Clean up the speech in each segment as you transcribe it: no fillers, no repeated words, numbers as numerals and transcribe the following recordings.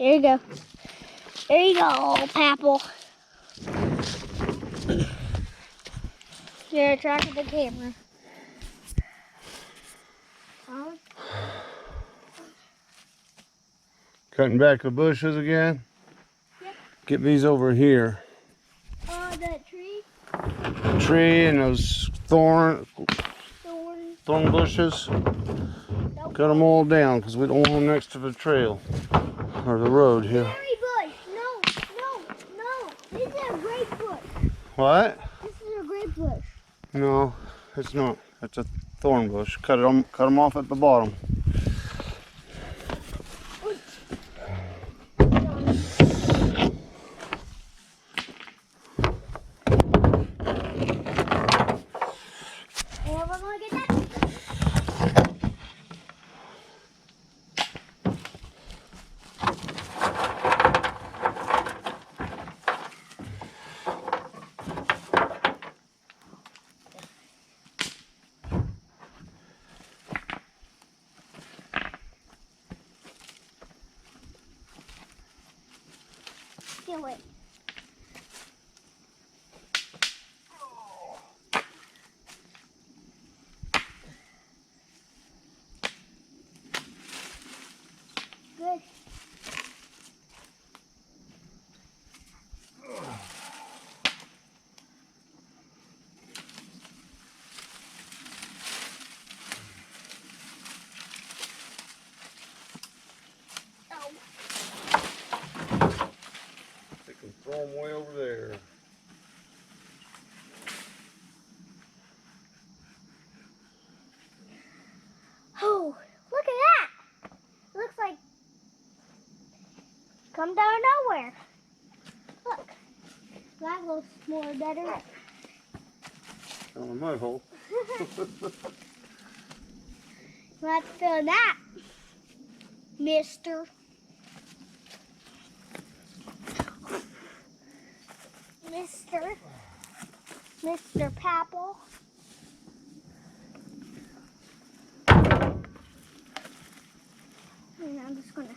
There you go. There you go, Papple. You're attracting the camera. Cutting back the bushes again? Yep. Get these over here. That tree? The tree and those thorn bushes. Nope. Cut them all down because we don't want them next to the trail or the road here. Berry bush. No. This is a grape bush. What? This is a grape bush. No, it's not. It's a thorn bush. Cut them off at the bottom. Do it. Good. They can throw them way over there. Oh, look at that. Looks like come down nowhere. Look. That looks more better. On a mud hole. Let's fill that, Mister. Mr. Papple. And I'm just gonna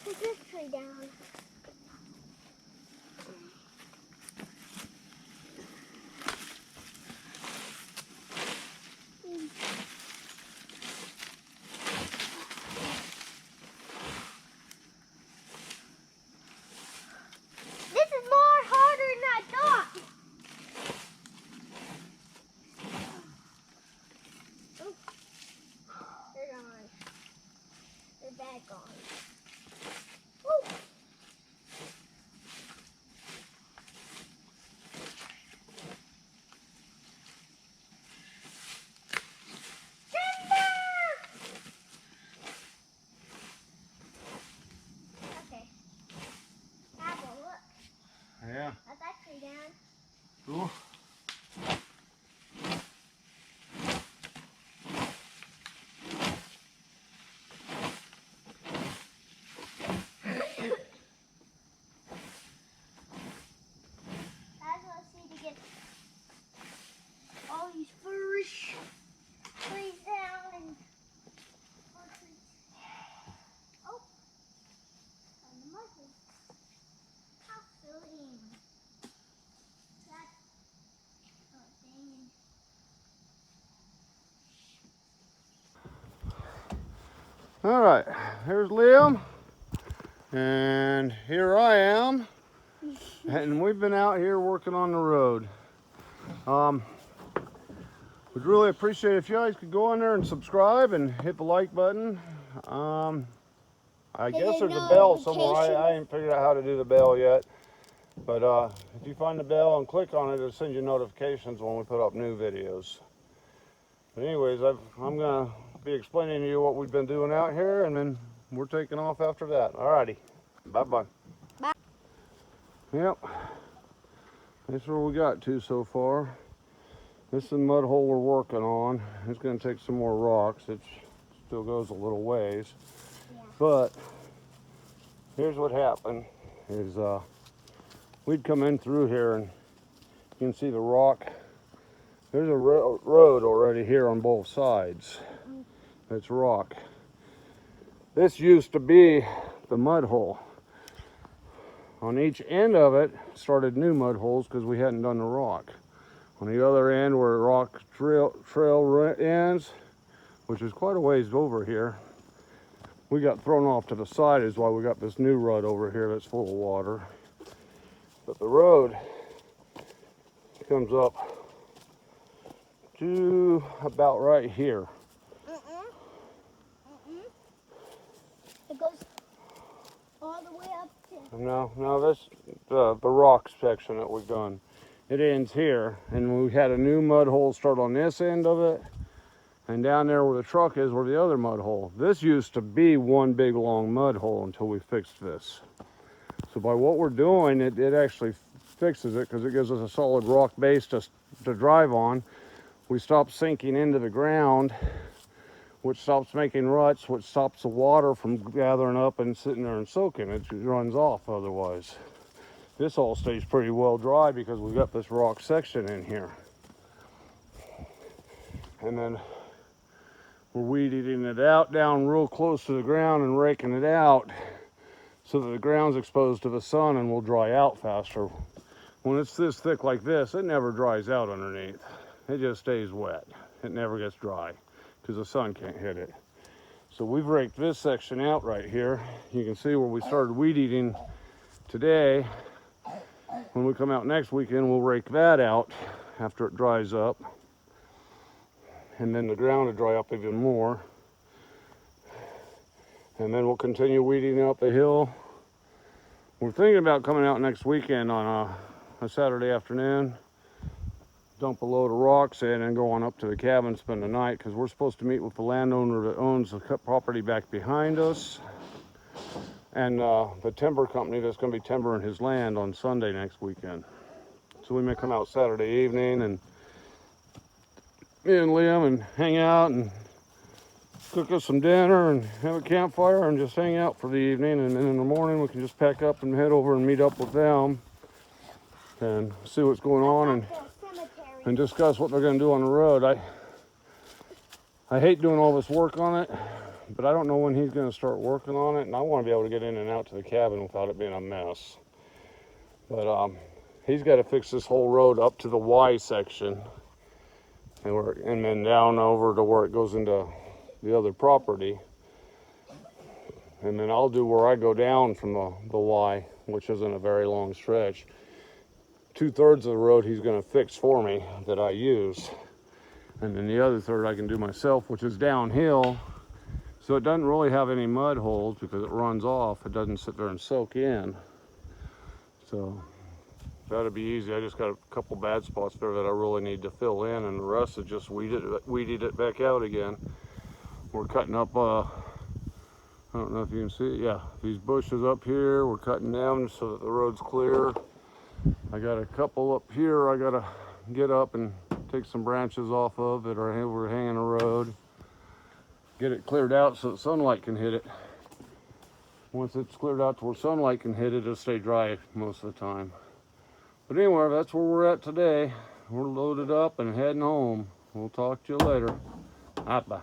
put this tree down. This is more harder than I thought. Oh, they're gone. They're back gone. Woo. Okay. Apple, look. Yeah. Got that tree down. Cool. Guys, let's see to get all these furish trees down and oh, and the mushroom. How silly. That's oh, dang. All right. Here's Liam. And here I am. And we've been out here working on the road. Would really appreciate if you guys could go in there and subscribe and hit the like button. I guess there's a bell somewhere. I ain't figured out how to do the bell yet. But if you find the bell and click on it, it'll send you notifications when we put up new videos. But anyways, I'm gonna be explaining to you what we've been doing out here, and then we're taking off after that. Alrighty, bye-bye. Bye. Yep, that's where we got to so far. This is the mud hole we're working on. It's gonna take some more rocks. It still goes a little ways. Yeah. But here's what happened is we'd come in through here and you can see the rock. There's a road already here on both sides. It's rock. This used to be the mud hole. On each end of it started new mud holes because we hadn't done the rock. On the other end where rock trail ends, which is quite a ways over here, we got thrown off to the side is why we got this new rut over here that's full of water. But the road comes up to about right here. It goes all the way up to... No, that's the rock section that we've done. It ends here, and we had a new mud hole start on this end of it, and down there where the truck is, where the other mud hole. This used to be one big long mud hole until we fixed this. So by what we're doing, it actually fixes it because it gives us a solid rock base to drive on. We stop sinking into the ground, which stops making ruts, which stops the water from gathering up and sitting there and soaking. It runs off otherwise. This all stays pretty well dry because we've got this rock section in here. And then we're weed eating it out down real close to the ground and raking it out so that the ground's exposed to the sun and will dry out faster. When it's this thick like this, it never dries out underneath. It just stays wet. It never gets dry because the sun can't hit it. So we've raked this section out right here. You can see where we started weed eating today. When we come out next weekend, we'll rake that out after it dries up. And then the ground will dry up even more. And then we'll continue weeding up the hill. We're thinking about coming out next weekend on a Saturday afternoon, dump a load of rocks in and go on up to the cabin, spend the night, because we're supposed to meet with the landowner that owns the property back behind us and the timber company that's going to be timbering his land on Sunday next weekend. So we may come out Saturday evening and me and Liam and hang out and cook us some dinner and have a campfire and just hang out for the evening, and then in the morning we can just pack up and head over and meet up with them and see what's going on and discuss what they're going to do on the road. I hate doing all this work on it, but I don't know when he's going to start working on it, and I want to be able to get in and out to the cabin without it being a mess. But he's got to fix this whole road up to the Y section and then down over to where it goes into the other property. And then I'll do where I go down from the Y, which isn't a very long stretch. 2/3 of the road he's going to fix for me that I use. And then the other third I can do myself, which is downhill. So it doesn't really have any mud holes because it runs off. It doesn't sit there and soak in. So that'll be easy. I just got a couple bad spots there that I really need to fill in, and the rest is just weeded it back out again. We're cutting up, I don't know if you can see it. Yeah, these bushes up here, we're cutting them so that the road's clear. I got a couple up here I gotta get up and take some branches off of that are overhanging the road. Get it cleared out so that sunlight can hit it. Once it's cleared out to where sunlight can hit it, it'll stay dry most of the time. But anyway, that's where we're at today. We're loaded up and heading home. We'll talk to you later. Bye.